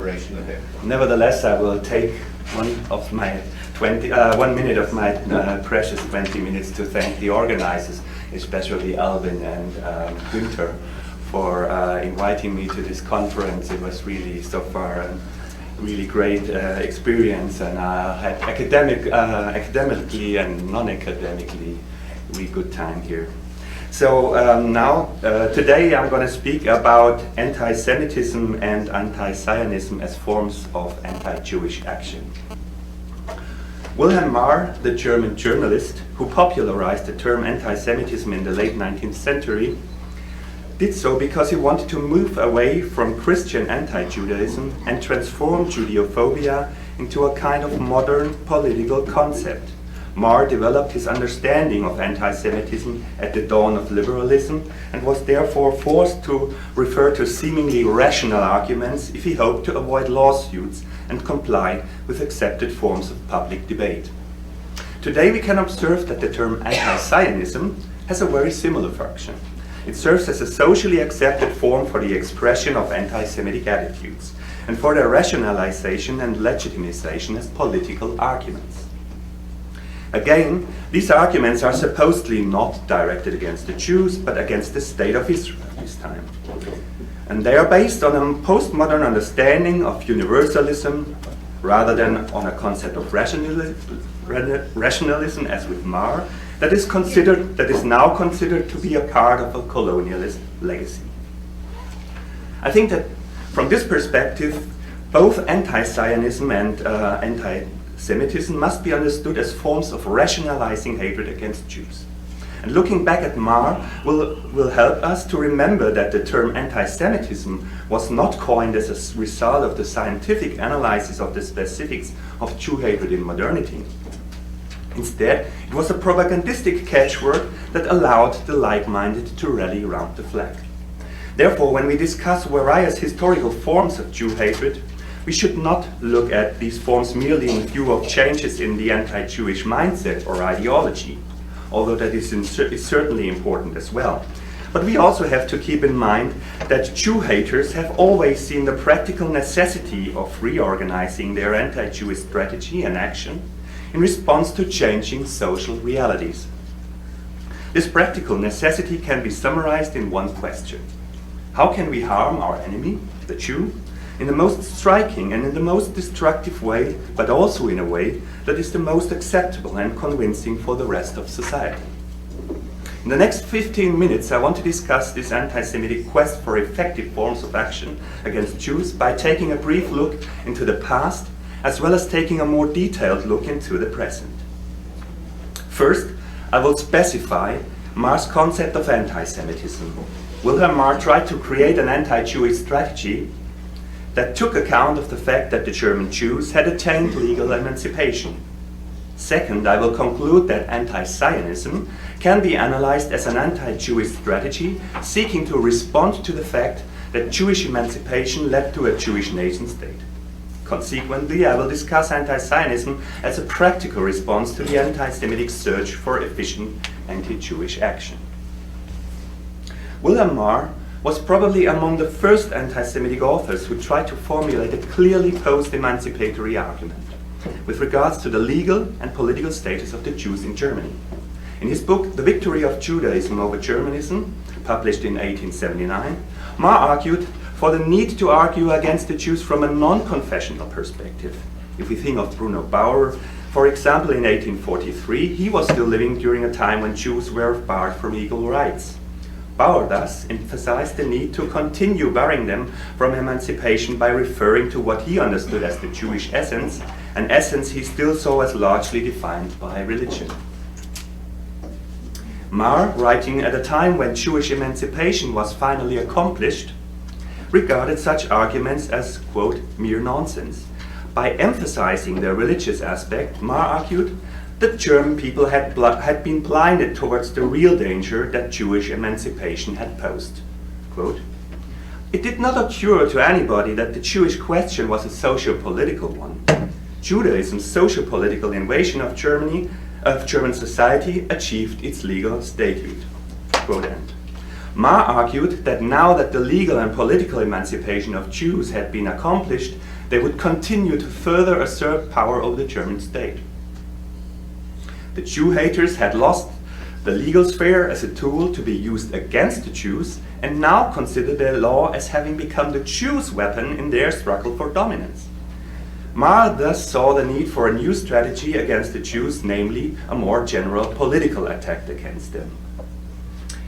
collaboration ahead. Nevertheless, I will take 1 minute of my precious 20 minutes to thank the organizers, especially Alvin and Günther, for inviting me to this conference. It was really so far a really great experience, and I had academically and non-academically really good time here. So today I'm going to speak about anti-Semitism and anti-Zionism as forms of anti-Jewish action. Wilhelm Marr, the German journalist who popularized the term anti-Semitism in the late 19th century, did so because he wanted to move away from Christian anti-Judaism and transform Judeophobia into a kind of modern political concept. Marr developed his understanding of anti-Semitism at the dawn of liberalism and was therefore forced to refer to seemingly rational arguments if he hoped to avoid lawsuits and comply with accepted forms of public debate. Today we can observe that the term anti-Zionism has a very similar function. It serves as a socially accepted form for the expression of anti-Semitic attitudes and for their rationalization and legitimization as political arguments. Again, these arguments are supposedly not directed against the Jews, but against the state of Israel at this time. And they are based on a postmodern understanding of universalism rather than on a concept of rationalism as with Marr, that is now considered to be a part of a colonialist legacy. I think that from this perspective, both anti-Zionism and anti-Semitism must be understood as forms of rationalizing hatred against Jews. And looking back at Marr will help us to remember that the term anti-Semitism was not coined as a result of the scientific analysis of the specifics of Jew hatred in modernity. Instead, it was a propagandistic catchword that allowed the like-minded to rally around the flag. Therefore, when we discuss various historical forms of Jew hatred, we should not look at these forms merely in view of changes in the anti-Jewish mindset or ideology, although that is certainly important as well. But we also have to keep in mind that Jew haters have always seen the practical necessity of reorganizing their anti-Jewish strategy and action in response to changing social realities. This practical necessity can be summarized in one question: how can we harm our enemy, the Jew, in the most striking and in the most destructive way, but also in a way that is the most acceptable and convincing for the rest of society? In the next 15 minutes, I want to discuss this anti-Semitic quest for effective forms of action against Jews by taking a brief look into the past, as well as taking a more detailed look into the present. First, I will specify Marr's concept of anti-Semitism. Wilhelm Marr tried to create an anti-Jewish strategy that took account of the fact that the German Jews had attained legal emancipation. Second, I will conclude that anti-Zionism can be analyzed as an anti-Jewish strategy seeking to respond to the fact that Jewish emancipation led to a Jewish nation-state. Consequently, I will discuss anti-Zionism as a practical response to the anti-Semitic search for efficient anti-Jewish action. Wilhelm Marr was probably among the first anti-Semitic authors who tried to formulate a clearly post-emancipatory argument with regards to the legal and political status of the Jews in Germany. In his book, The Victory of Judaism over Germanism, published in 1879, Marr argued for the need to argue against the Jews from a non-confessional perspective. If we think of Bruno Bauer, for example, in 1843, he was still living during a time when Jews were barred from equal rights. Bauer thus emphasized the need to continue barring them from emancipation by referring to what he understood as the Jewish essence, an essence he still saw as largely defined by religion. Marr, writing at a time when Jewish emancipation was finally accomplished, regarded such arguments as, quote, mere nonsense. By emphasizing the religious aspect, Marr argued that German people had been blinded towards the real danger that Jewish emancipation had posed. Quote, it did not occur to anybody that the Jewish question was a socio-political one. Judaism's socio-political invasion of German society achieved its legal statehood. Quote end. Marr argued that now that the legal and political emancipation of Jews had been accomplished, they would continue to further assert power over the German state. The Jew haters had lost the legal sphere as a tool to be used against the Jews, and now considered their law as having become the Jews' weapon in their struggle for dominance. Marr thus saw the need for a new strategy against the Jews, namely a more general political attack against them.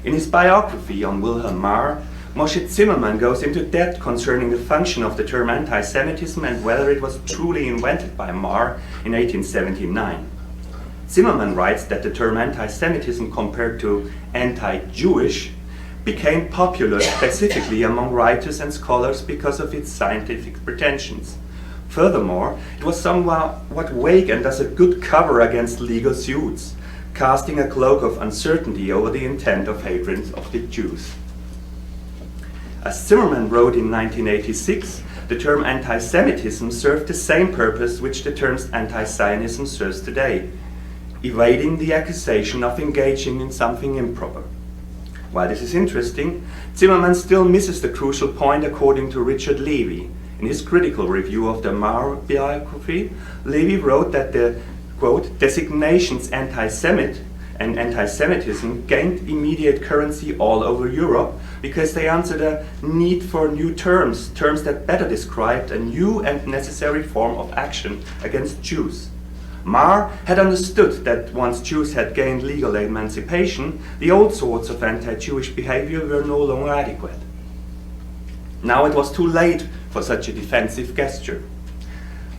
In his biography on Wilhelm Marr, Moshe Zimmermann goes into depth concerning the function of the term anti-Semitism and whether it was truly invented by Marr in 1879. Zimmermann writes that the term anti-Semitism compared to anti-Jewish became popular specifically among writers and scholars because of its scientific pretensions. Furthermore, it was somewhat vague and thus a good cover against legal suits, casting a cloak of uncertainty over the intent of hatred of the Jews. As Zimmermann wrote in 1986, the term anti-Semitism served the same purpose which the term anti-Zionism serves today, evading the accusation of engaging in something improper. While this is interesting, Zimmermann still misses the crucial point according to Richard Levy. In his critical review of the Marr biography, Levy wrote that the, quote, designations anti-Semit and anti-Semitism gained immediate currency all over Europe because they answered a need for new terms that better described a new and necessary form of action against Jews. Marr had understood that once Jews had gained legal emancipation, the old sorts of anti-Jewish behavior were no longer adequate. Now it was too late for such a defensive gesture.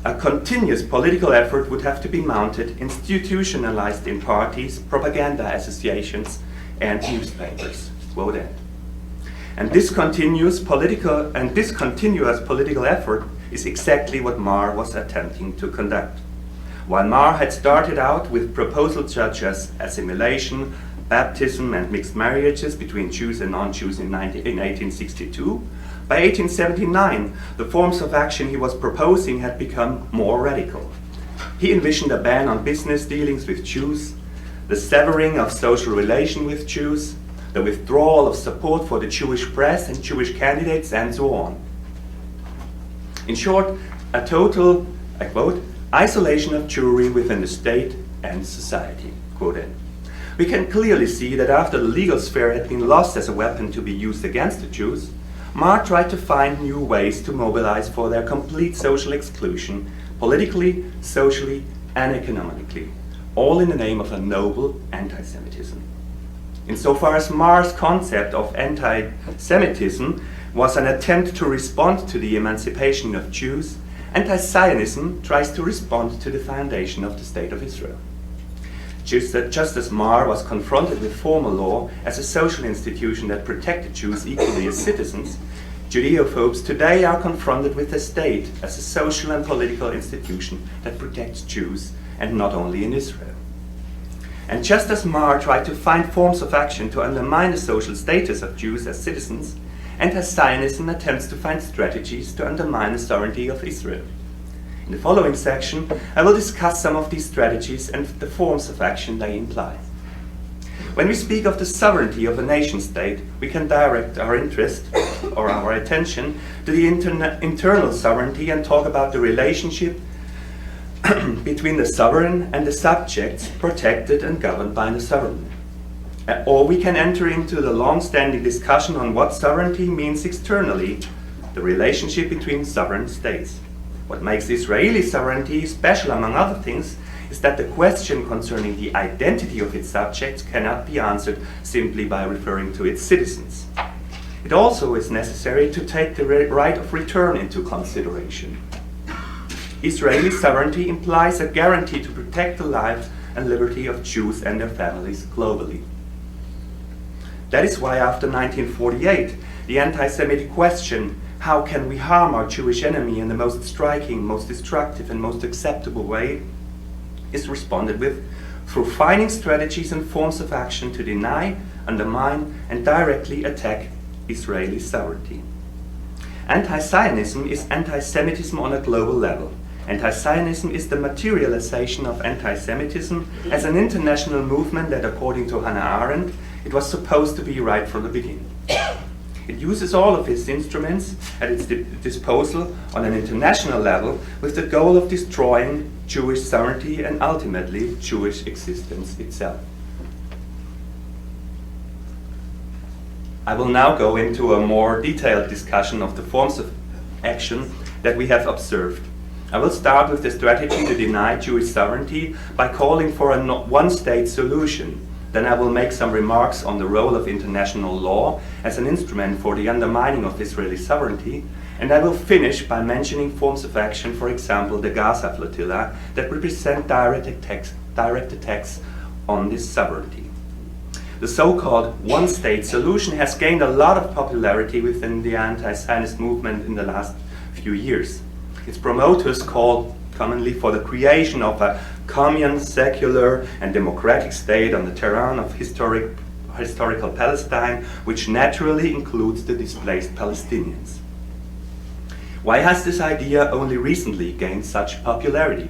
A continuous political effort would have to be mounted, institutionalized in parties, propaganda associations, and newspapers. Quote end. And this continuous political effort is exactly what Marr was attempting to conduct. While Marr had started out with proposals such as assimilation, baptism, and mixed marriages between Jews and non-Jews in 1862, by 1879, the forms of action he was proposing had become more radical. He envisioned a ban on business dealings with Jews, the severing of social relation with Jews, the withdrawal of support for the Jewish press and Jewish candidates, and so on. In short, a total, I quote, isolation of Jewry within the state and society, quote end. We can clearly see that after the legal sphere had been lost as a weapon to be used against the Jews, Marr tried to find new ways to mobilize for their complete social exclusion, politically, socially, and economically, all in the name of a noble anti-Semitism. Insofar as Marr's concept of anti-Semitism was an attempt to respond to the emancipation of Jews, Anti-Zionism tries to respond to the foundation of the State of Israel. Just as Marr was confronted with formal law as a social institution that protected Jews equally as citizens, Judeophobes today are confronted with the state as a social and political institution that protects Jews, and not only in Israel. And just as Marr tried to find forms of action to undermine the social status of Jews as citizens, Anti-Zionism attempts to find strategies to undermine the sovereignty of Israel. In the following section, I will discuss some of these strategies and the forms of action they imply. When we speak of the sovereignty of a nation-state, we can direct our interest or our attention to the internal sovereignty and talk about the relationship between the sovereign and the subjects protected and governed by the sovereign. Or we can enter into the long-standing discussion on what sovereignty means externally, the relationship between sovereign states. What makes Israeli sovereignty special, among other things, is that the question concerning the identity of its subjects cannot be answered simply by referring to its citizens. It also is necessary to take the right of return into consideration. Israeli sovereignty implies a guarantee to protect the life and liberty of Jews and their families globally. That is why after 1948, the anti-Semitic question, how can we harm our Jewish enemy in the most striking, most destructive, and most acceptable way, is responded with through finding strategies and forms of action to deny, undermine, and directly attack Israeli sovereignty. Anti-Zionism is anti-Semitism on a global level. Anti-Zionism is the materialization of anti-Semitism as an international movement that, according to Hannah Arendt, it was supposed to be right from the beginning. It uses all of its instruments at its disposal on an international level with the goal of destroying Jewish sovereignty and ultimately Jewish existence itself. I will now go into a more detailed discussion of the forms of action that we have observed. I will start with the strategy to deny Jewish sovereignty by calling for a one-state solution. Then I will make some remarks on the role of international law as an instrument for the undermining of Israeli sovereignty, and I will finish by mentioning forms of action, for example the Gaza flotilla, that represent direct attacks on this sovereignty. The so-called one-state solution has gained a lot of popularity within the anti-Zionist movement in the last few years. Its promoters call commonly for the creation of a commune, secular and democratic state on the terrain of historical Palestine, which naturally includes the displaced Palestinians. Why has this idea only recently gained such popularity?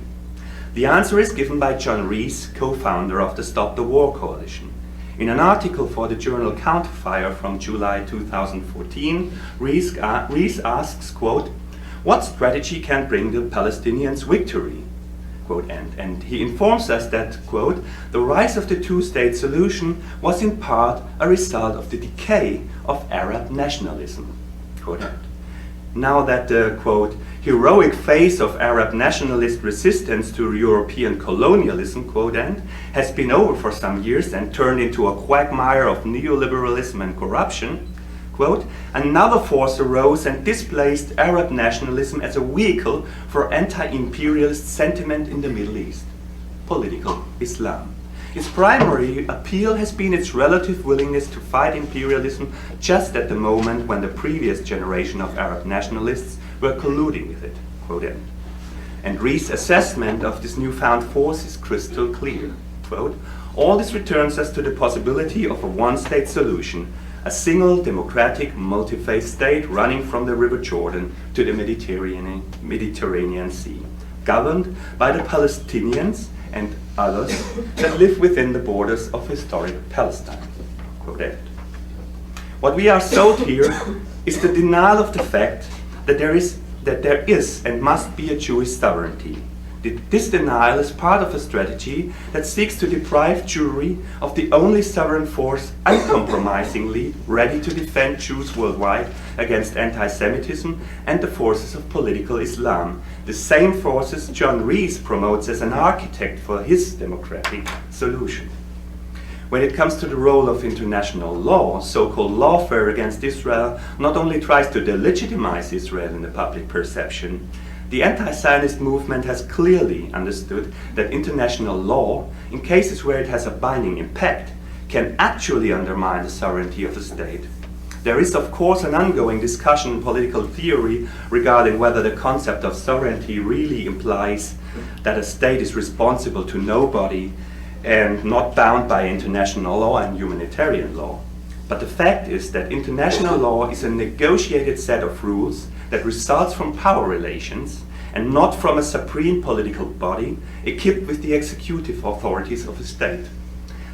The answer is given by John Rees, co-founder of the Stop the War Coalition. In an article for the journal Counterfire from July 2014, Rees asks, quote, "What strategy can bring the Palestinians victory?" Quote, and he informs us that, quote, "The rise of the two-state solution was in part a result of the decay of Arab nationalism." Quote, now that the, quote, "heroic phase of Arab nationalist resistance to European colonialism," quote, has been over for some years and turned into a quagmire of neoliberalism and corruption, quote, "another force arose and displaced Arab nationalism as a vehicle for anti-imperialist sentiment in the Middle East, political Islam. Its primary appeal has been its relative willingness to fight imperialism just at the moment when the previous generation of Arab nationalists were colluding with it," quote, and Rees' assessment of this newfound force is crystal clear, quote, "All this returns us to the possibility of a one-state solution, a single democratic multi-faith state running from the River Jordan to the Mediterranean Sea, governed by the Palestinians and others that live within the borders of historic Palestine." Quote. What we are sold here is the denial of the fact that there is and must be a Jewish sovereignty. This denial is part of a strategy that seeks to deprive Jewry of the only sovereign force uncompromisingly ready to defend Jews worldwide against anti-Semitism and the forces of political Islam, the same forces John Rees promotes as an architect for his democratic solution. When it comes to the role of international law, so-called lawfare against Israel not only tries to delegitimize Israel in the public perception, the anti-Zionist movement has clearly understood that international law, in cases where it has a binding impact, can actually undermine the sovereignty of a state. There is, of course, an ongoing discussion in political theory regarding whether the concept of sovereignty really implies that a state is responsible to nobody and not bound by international law and humanitarian law. But the fact is that international law is a negotiated set of rules that results from power relations and not from a supreme political body equipped with the executive authorities of a state.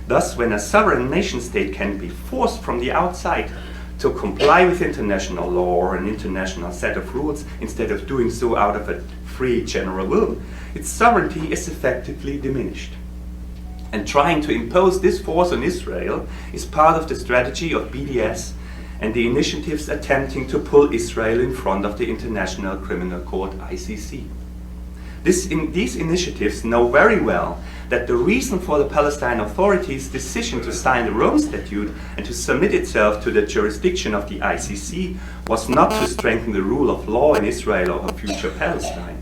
Thus, when a sovereign nation-state can be forced from the outside to comply with international law or an international set of rules instead of doing so out of a free general will, its sovereignty is effectively diminished. And trying to impose this force on Israel is part of the strategy of BDS and the initiatives attempting to pull Israel in front of the International Criminal Court, ICC. These initiatives know very well that the reason for the Palestine Authority's decision to sign the Rome Statute and to submit itself to the jurisdiction of the ICC was not to strengthen the rule of law in Israel or a future Palestine.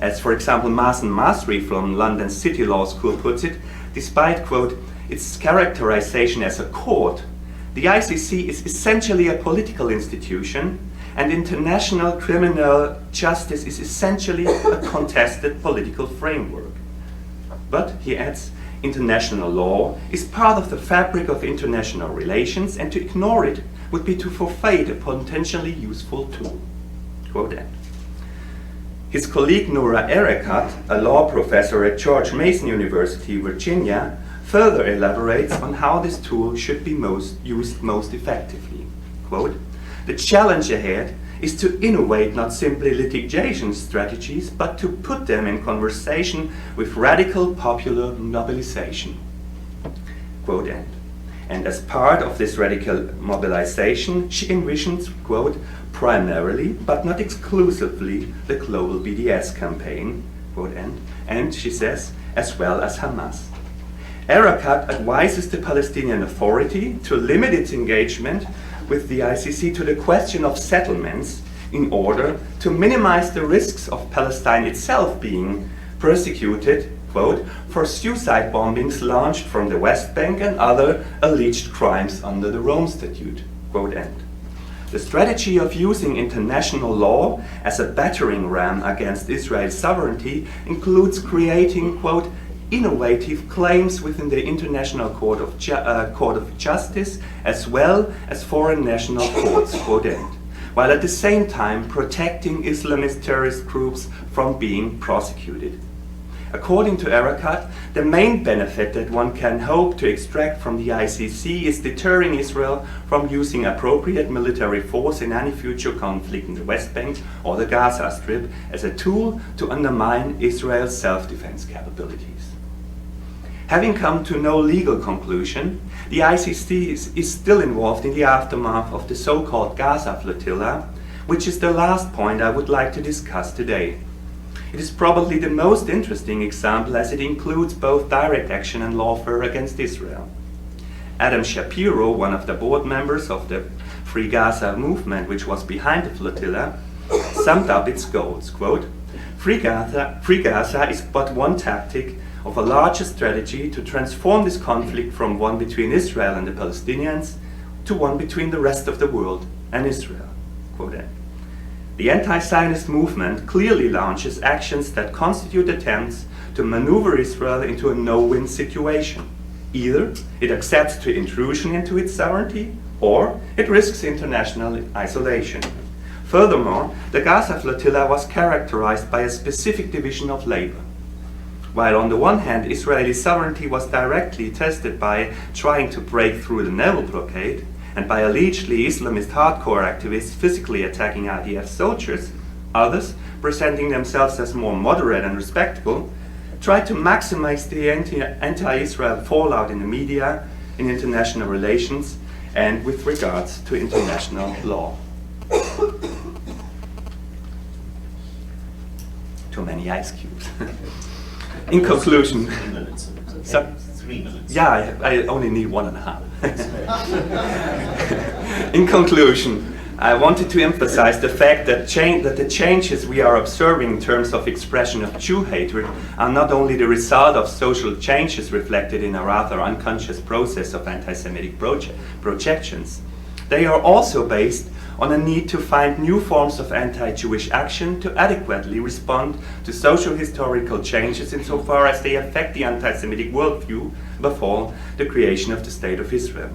As, for example, Mazen Masri from London City Law School puts it, despite, quote, its characterization as a court, the ICC is essentially a political institution, and international criminal justice is essentially a contested political framework. But, he adds, international law is part of the fabric of international relations, and to ignore it would be to forfeit a potentially useful tool. Quote end. His colleague Nora Erekat, a law professor at George Mason University, Virginia, further elaborates on how this tool should be used most effectively. Quote, "The challenge ahead is to innovate not simply litigation strategies, but to put them in conversation with radical popular mobilization." Quote end. And as part of this radical mobilization, she envisions, quote, "primarily, but not exclusively, the global BDS campaign," quote end, and she says, as well as Hamas. Erakat advises the Palestinian Authority to limit its engagement with the ICC to the question of settlements in order to minimize the risks of Palestine itself being persecuted, quote, "for suicide bombings launched from the West Bank and other alleged crimes under the Rome Statute," quote end. The strategy of using international law as a battering ram against Israel's sovereignty includes creating, quote, "innovative claims within the International Court of Justice as well as foreign national courts," quote end, while at the same time protecting Islamist terrorist groups from being prosecuted. According to Erakat, the main benefit that one can hope to extract from the ICC is deterring Israel from using appropriate military force in any future conflict in the West Bank or the Gaza Strip as a tool to undermine Israel's self-defense capabilities. Having come to no legal conclusion, the ICC is still involved in the aftermath of the so-called Gaza flotilla, which is the last point I would like to discuss today. It is probably the most interesting example as it includes both direct action and lawfare against Israel. Adam Shapiro, one of the board members of the Free Gaza movement, which was behind the flotilla, summed up its goals, quote, Free Gaza is but one tactic of a larger strategy to transform this conflict from one between Israel and the Palestinians to one between the rest of the world and Israel," quote end. The anti-Zionist movement clearly launches actions that constitute attempts to maneuver Israel into a no-win situation. Either it accepts the intrusion into its sovereignty, or it risks international isolation. Furthermore, the Gaza flotilla was characterized by a specific division of labor. While on the one hand Israeli sovereignty was directly tested by trying to break through the naval blockade, and by allegedly Islamist hardcore activists physically attacking IDF soldiers, others, presenting themselves as more moderate and respectable, tried to maximize the anti-Israel fallout in the media, in international relations, and with regards to international law. Too many ice cubes. In conclusion, 3 minutes. So, 3 minutes. yeah, I only need 1.5. In conclusion, I wanted to emphasize the fact that the changes we are observing in terms of expression of Jew hatred are not only the result of social changes reflected in a rather unconscious process of anti-Semitic projections. They are also based on a need to find new forms of anti-Jewish action to adequately respond to social historical changes insofar as they affect the anti-Semitic worldview, above all, the creation of the State of Israel.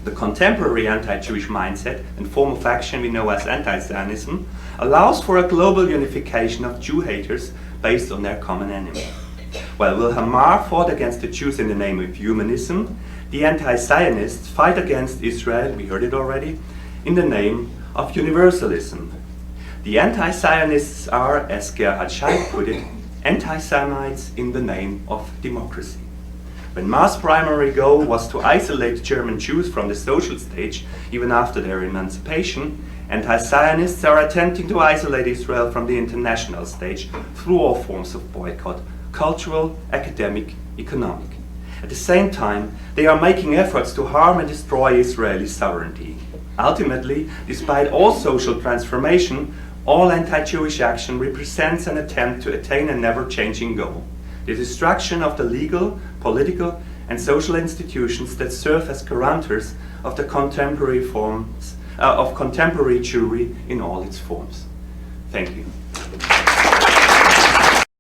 The contemporary anti-Jewish mindset and form of action we know as Anti-Zionism allows for a global unification of Jew haters based on their common enemy. While Wilhelm Marr fought against the Jews in the name of humanism, the anti-Zionists fight against Israel, we heard it already, in the name of universalism. The anti-Zionists are, as Gerhard Scheidt put it, anti-Semites in the name of democracy. When Marr's primary goal was to isolate German Jews from the social stage, even after their emancipation, anti-Zionists are attempting to isolate Israel from the international stage through all forms of boycott, cultural, academic, economic. At the same time, they are making efforts to harm and destroy Israeli sovereignty. Ultimately, despite all social transformation, all anti-Jewish action represents an attempt to attain a never-changing goal: the destruction of the legal, political, and social institutions that serve as guarantors of the contemporary forms of contemporary Jewry in all its forms. Thank you.